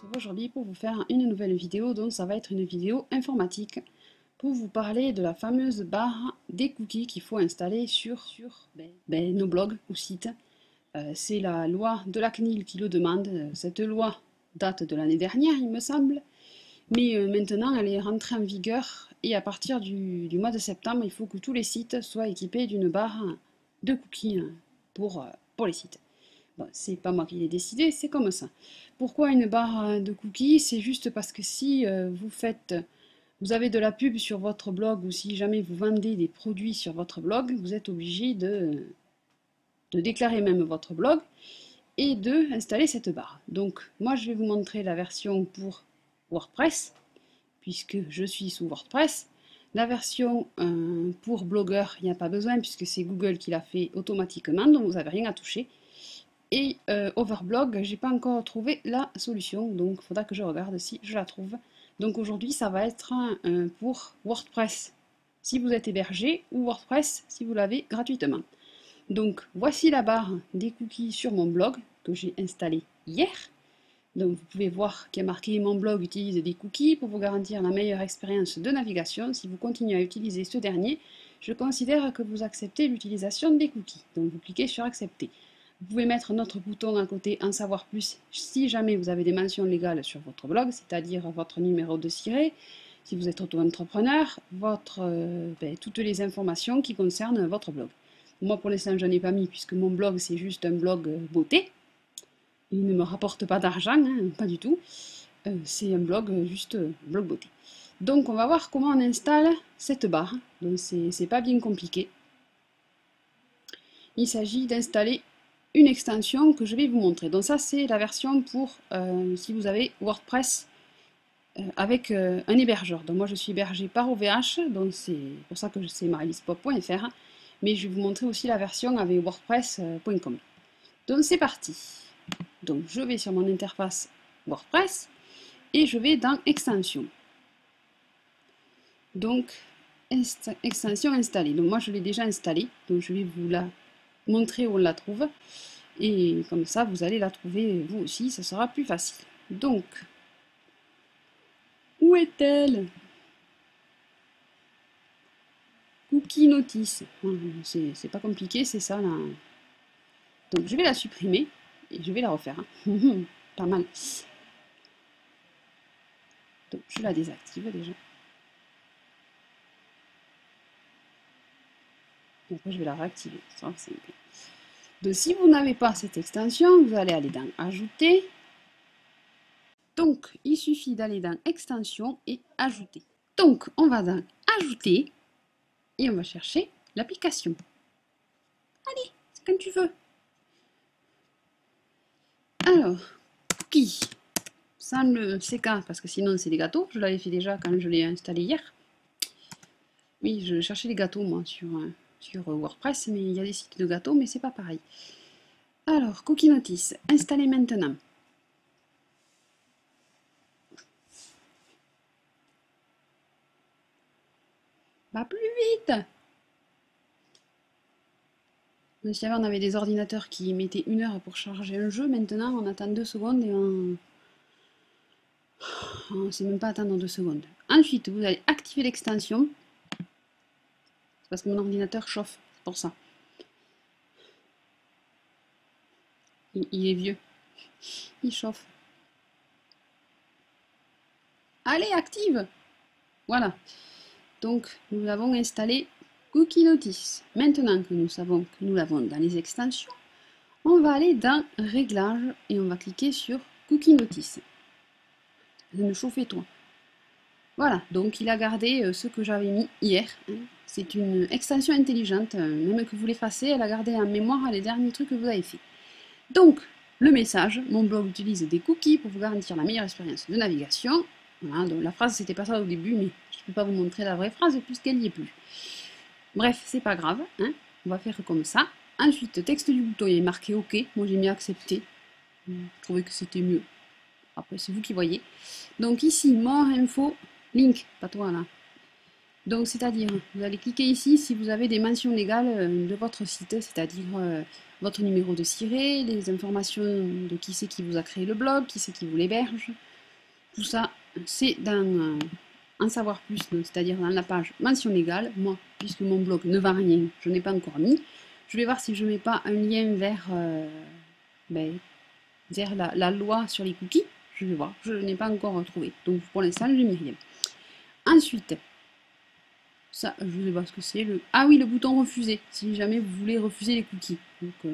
retrouve aujourd'hui pour vous faire une nouvelle vidéo, donc ça va être une vidéo informatique pour vous parler de la fameuse barre des cookies qu'il faut installer sur nos blogs ou sites. C'est la loi de la CNIL qui le demande. Cette loi date de l'année dernière, il me semble, mais maintenant elle est rentrée en vigueur et à partir du mois de septembre, il faut que tous les sites soient équipés d'une barre de cookies pour les sites. Bon, c'est pas moi qui l'ai décidé, c'est comme ça. Pourquoi une barre de cookies? C'est juste parce que si vous avez de la pub sur votre blog ou si jamais vous vendez des produits sur votre blog, vous êtes obligé de déclarer même votre blog et de installer cette barre. Donc moi je vais vous montrer la version pour WordPress, puisque je suis sous WordPress. La version pour blogueur, il n'y a pas besoin puisque c'est Google qui l'a fait automatiquement, donc vous n'avez rien à toucher. Et Overblog, j'ai pas encore trouvé la solution, donc il faudra que je regarde si je la trouve. Donc aujourd'hui, ça va être pour WordPress si vous êtes hébergé ou WordPress si vous l'avez gratuitement. Donc voici la barre des cookies sur mon blog que j'ai installé hier. Donc vous pouvez voir qu'il y a marqué mon blog utilise des cookies pour vous garantir la meilleure expérience de navigation. Si vous continuez à utiliser ce dernier, je considère que vous acceptez l'utilisation des cookies. Donc vous cliquez sur accepter. Vous pouvez mettre notre bouton à côté en savoir plus si jamais vous avez des mentions légales sur votre blog, c'est-à-dire votre numéro de siret, si vous êtes auto-entrepreneur, toutes les informations qui concernent votre blog. Moi pour l'instant je n'en ai pas mis puisque mon blog c'est juste un blog beauté. Il ne me rapporte pas d'argent, hein, pas du tout. C'est un blog juste blog beauté. Donc on va voir comment on installe cette barre. Donc c'est pas bien compliqué. Il s'agit d'installer une extension que je vais vous montrer. Donc ça c'est la version pour si vous avez WordPress avec un hébergeur. Donc moi je suis hébergé par OVH, donc c'est pour ça que c'est marilispop.fr, mais je vais vous montrer aussi la version avec wordpress.com. Donc c'est parti. Donc je vais sur mon interface WordPress et je vais dans extension. Donc extension installée. Donc moi je l'ai déjà installée, donc je vais vous la montrer où on la trouve. Et comme ça, vous allez la trouver vous aussi, ça sera plus facile. Donc, où est-elle? Cookie Notice. C'est pas compliqué, c'est ça là. Donc, je vais la supprimer et je vais la refaire. Hein. Pas mal. Donc, je la désactive déjà. Et après, je vais la réactiver. Ça, c'est bien. Donc, si vous n'avez pas cette extension, vous allez aller dans Ajouter. Donc, il suffit d'aller dans Extension et Ajouter. Donc, on va dans Ajouter et on va chercher l'application. Allez, c'est comme tu veux. Alors, cookies, sans le CK, parce que sinon c'est des gâteaux. Je l'avais fait déjà quand je l'ai installé hier. Oui, je cherchais les gâteaux, moi, sur WordPress, mais il y a des sites de gâteaux, mais c'est pas pareil. Alors, Cookie Notice, installer maintenant. Va plus vite! Si avant on avait des ordinateurs qui mettaient 1 heure pour charger un jeu, maintenant on attend 2 secondes et on ne sait même pas attendre 2 secondes. Ensuite, vous allez activer l'extension. C'est parce que mon ordinateur chauffe, c'est pour ça. Il est vieux. Il chauffe. Allez, active! Voilà. Donc, nous avons installé Cookie Notice. Maintenant que nous savons que nous l'avons dans les extensions, on va aller dans Réglages et on va cliquer sur Cookie Notice. Je me chauffais toi. Voilà, donc il a gardé ce que j'avais mis hier. C'est une extension intelligente, même que vous l'effacez, elle a gardé en mémoire les derniers trucs que vous avez fait. Donc, le message, mon blog utilise des cookies pour vous garantir la meilleure expérience de navigation. Voilà, donc la phrase c'était pas ça au début, mais je ne peux pas vous montrer la vraie phrase puisqu'elle n'y est plus. Bref, c'est pas grave, hein, on va faire comme ça. Ensuite, texte du bouton, il est marqué OK, moi j'ai mis accepter. Je trouvais que c'était mieux. Après, c'est vous qui voyez. Donc ici, more info, link, pas toi là. Donc c'est-à-dire, vous allez cliquer ici si vous avez des mentions légales de votre site, c'est-à-dire votre numéro de siret, les informations de qui c'est qui vous a créé le blog, qui c'est qui vous l'héberge, Tout ça, c'est dans En savoir plus, c'est-à-dire dans la page mention légale. Moi, puisque mon blog ne vend rien, je n'ai pas encore mis. Je vais voir si je ne mets pas un lien vers la loi sur les cookies. Je vais voir, je n'ai pas encore trouvé. Donc pour l'instant, je n'ai mis rien. Ensuite, ça, je ne sais pas ce que c'est. Ah oui, le bouton refuser, si jamais vous voulez refuser les cookies. Donc je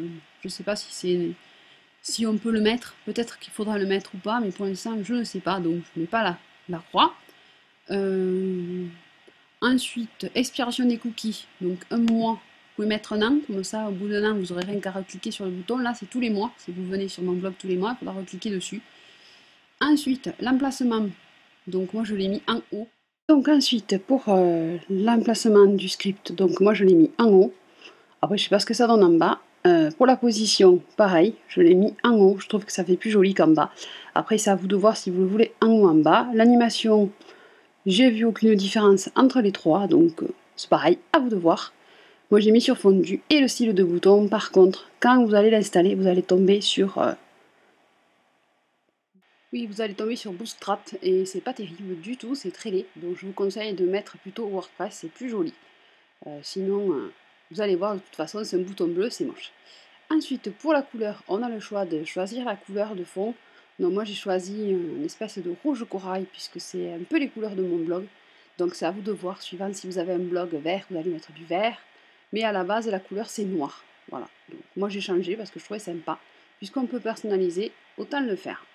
ne sais pas si on peut le mettre. Peut-être qu'il faudra le mettre ou pas, mais pour l'instant, je ne sais pas. Donc je ne mets pas la croix. Ensuite, expiration des cookies. Donc un mois, vous pouvez mettre un an. Comme ça, au bout d'un an, vous n'aurez rien qu'à recliquer sur le bouton. Là, c'est tous les mois. Si vous venez sur mon blog tous les mois, il faudra recliquer dessus. Ensuite, l'emplacement. Donc moi, je l'ai mis en haut. Donc ensuite, pour l'emplacement du script, donc moi, je l'ai mis en haut. Après, je ne sais pas ce que ça donne en bas. Pour la position, pareil, je l'ai mis en haut. Je trouve que ça fait plus joli qu'en bas. Après, c'est à vous de voir si vous le voulez en haut ou en bas. L'animation, j'ai vu aucune différence entre les trois, donc c'est pareil, à vous de voir. Moi, j'ai mis sur fondu. Et le style de bouton, par contre, quand vous allez l'installer, vous allez tomber sur... Oui, vous allez tomber sur Bootstrap et c'est pas terrible du tout, c'est très laid. Donc je vous conseille de mettre plutôt WordPress, c'est plus joli. Sinon, vous allez voir, de toute façon, c'est un bouton bleu, c'est moche. Ensuite, pour la couleur, on a le choix de choisir la couleur de fond. Donc moi, j'ai choisi une espèce de rouge corail, puisque c'est un peu les couleurs de mon blog. Donc c'est à vous de voir, suivant si vous avez un blog vert, vous allez mettre du vert. Mais à la base, la couleur, c'est noir. Voilà. Donc, moi, j'ai changé parce que je trouvais sympa. Puisqu'on peut personnaliser, autant le faire.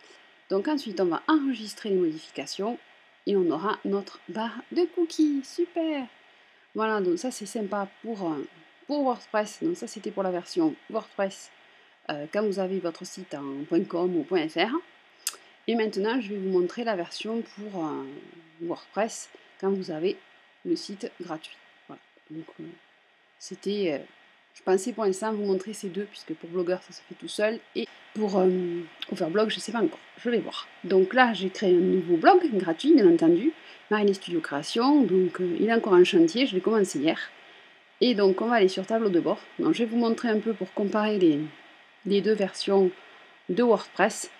Donc ensuite, on va enregistrer les modifications et on aura notre barre de cookies. Super! Voilà, donc ça c'est sympa pour WordPress. Donc ça c'était pour la version WordPress quand vous avez votre site en .com ou .fr. Et maintenant, je vais vous montrer la version pour WordPress quand vous avez le site gratuit. Voilà. Donc c'était... je pensais pour l'instant vous montrer ces deux, puisque pour Blogueur ça se fait tout seul. Et pour Overblog, je ne sais pas encore, je vais voir. Donc là, j'ai créé un nouveau blog gratuit, bien entendu, Marilyn Studio Création. Donc il est encore en chantier, je l'ai commencé hier. Et donc on va aller sur tableau de bord. Donc je vais vous montrer un peu pour comparer les deux versions de WordPress.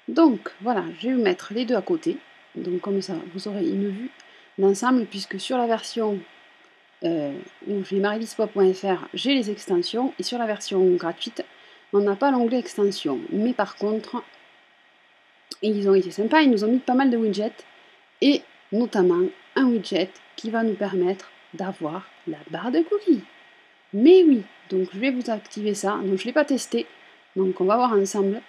Donc voilà, je vais vous mettre les deux à côté. Donc comme ça, vous aurez une vue d'ensemble, puisque sur la version où j'ai marilispois.fr, j'ai les extensions, et sur la version gratuite, on n'a pas l'onglet extension. Mais par contre, ils ont été sympas, ils nous ont mis pas mal de widgets, et notamment un widget qui va nous permettre d'avoir la barre de cookies. Mais oui, donc je vais vous activer ça. Donc je ne l'ai pas testé, donc on va voir ensemble,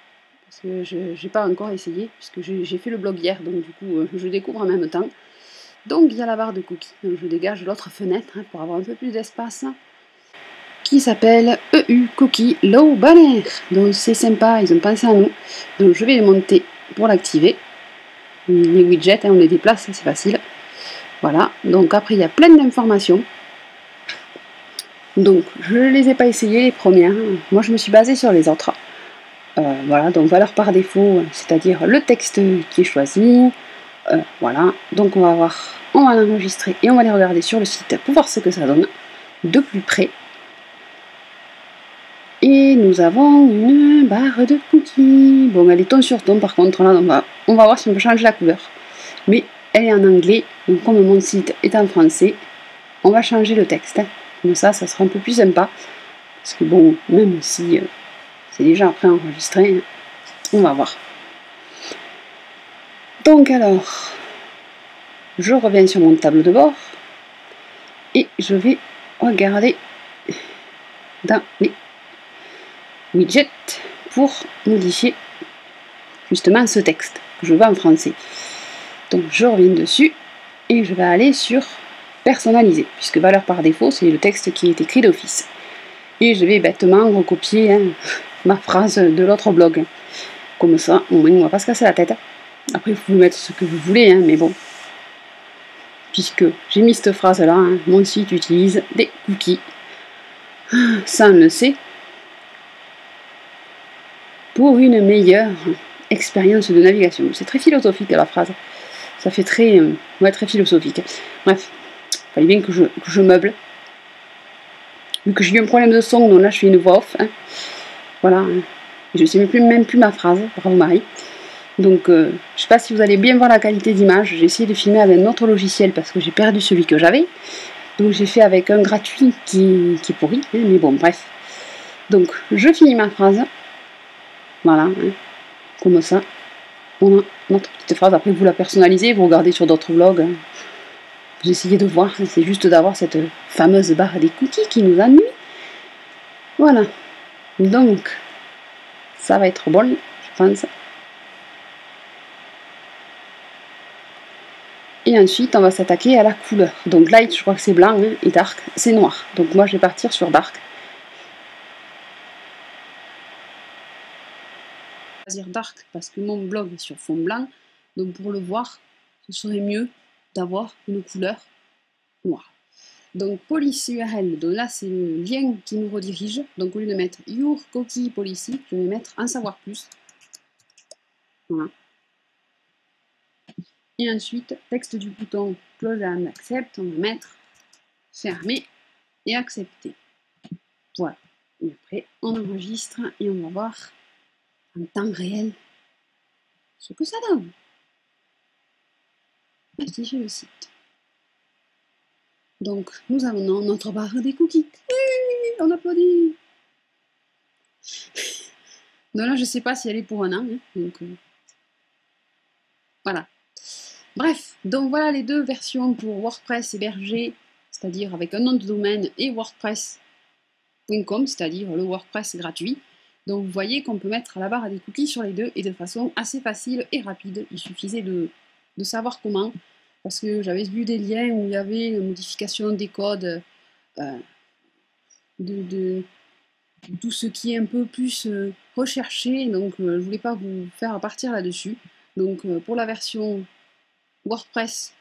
parce que je n'ai pas encore essayé, puisque j'ai fait le blog hier, donc du coup je découvre en même temps. Donc il y a la barre de cookies, donc je dégage l'autre fenêtre pour avoir un peu plus d'espace, qui s'appelle EU Cookie Low Banner. Donc c'est sympa, ils ont pensé à nous. Donc je vais les monter pour l'activer. Les widgets, on les déplace, c'est facile. Voilà, donc après il y a plein d'informations. Donc je ne les ai pas essayées les premières, moi je me suis basée sur les autres. Voilà, donc valeur par défaut, c'est-à-dire le texte qui est choisi. Voilà, donc on va l'enregistrer et on va les regarder sur le site pour voir ce que ça donne de plus près. Et nous avons une barre de cookies. Bon, elle est ton sur ton par contre, là on va voir si on peut changer la couleur. Mais elle est en anglais, donc comme mon site est en français, on va changer le texte. Comme ça sera un peu plus sympa. Parce que bon, même si c'est déjà après enregistré, on va voir. Donc alors, je reviens sur mon tableau de bord et je vais regarder dans les widgets pour modifier justement ce texte que je veux en français. Donc je reviens dessus et je vais aller sur personnaliser, puisque valeur par défaut c'est le texte qui est écrit d'office. Et je vais bêtement recopier ma phrase de l'autre blog. Comme ça, au moins on ne va pas se casser la tête. Après, vous pouvez mettre ce que vous voulez, mais bon. Puisque j'ai mis cette phrase-là, mon site utilise des cookies. Ça, on le sait. Pour une meilleure expérience de navigation. C'est très philosophique la phrase. Ça fait très philosophique. Bref, il fallait bien que je meuble. Vu que j'ai eu un problème de son, donc là je fais une voix off. Voilà. Je ne sais même plus ma phrase. Bravo Marie. Donc je sais pas si vous allez bien voir la qualité d'image. J'ai essayé de filmer avec un autre logiciel parce que j'ai perdu celui que j'avais. Donc j'ai fait avec un gratuit qui est pourri, hein, mais bon bref. Donc je finis ma phrase. Voilà, hein, comme ça. On a notre petite phrase. Après vous la personnalisez, vous regardez sur d'autres vlogs. Hein. Vous essayez de voir, c'est juste d'avoir cette fameuse barre des cookies qui nous ennuie. Voilà. Donc ça va être bon, je pense. Et ensuite, on va s'attaquer à la couleur. Donc light, je crois que c'est blanc, hein, et dark, c'est noir. Donc moi, je vais partir sur dark. Je vais choisir dark parce que mon blog est sur fond blanc. Donc pour le voir, ce serait mieux d'avoir une couleur noire. Donc policy URL, donc là c'est le lien qui nous redirige. Donc au lieu de mettre your cookie policy, je vais mettre en savoir plus. Voilà. Et ensuite, texte du bouton close and accept, on va mettre fermer et accepter. Voilà. Et après, on enregistre et on va voir en temps réel ce que ça donne. Afficher le site. Donc, nous avons notre barre des cookies. Oui, on applaudit. Donc là, je ne sais pas si elle est pour un an. Hein, donc, voilà. Bref, donc voilà les deux versions pour WordPress hébergé, c'est-à-dire avec un nom de domaine, et WordPress.com, c'est-à-dire le WordPress gratuit. Donc vous voyez qu'on peut mettre la barre des cookies sur les deux et de façon assez facile et rapide. Il suffisait de savoir comment, parce que j'avais vu des liens où il y avait une modification des codes, de tout ce qui est un peu plus recherché, donc je ne voulais pas vous faire partir là-dessus. Donc pour la version WordPress,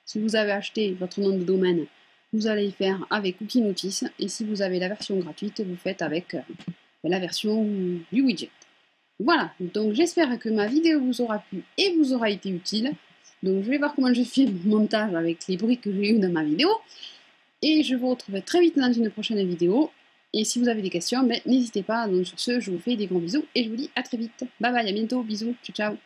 si vous avez acheté votre nom de domaine, vous allez faire avec Cookie Notice, et si vous avez la version gratuite, vous faites avec la version du widget. Voilà, donc j'espère que ma vidéo vous aura plu et vous aura été utile. Donc je vais voir comment je fais le montage avec les bruits que j'ai eu dans ma vidéo. Et je vous retrouve très vite dans une prochaine vidéo. Et si vous avez des questions, n'hésitez pas. Donc sur ce, je vous fais des gros bisous et je vous dis à très vite. Bye bye, à bientôt, bisous, ciao ciao.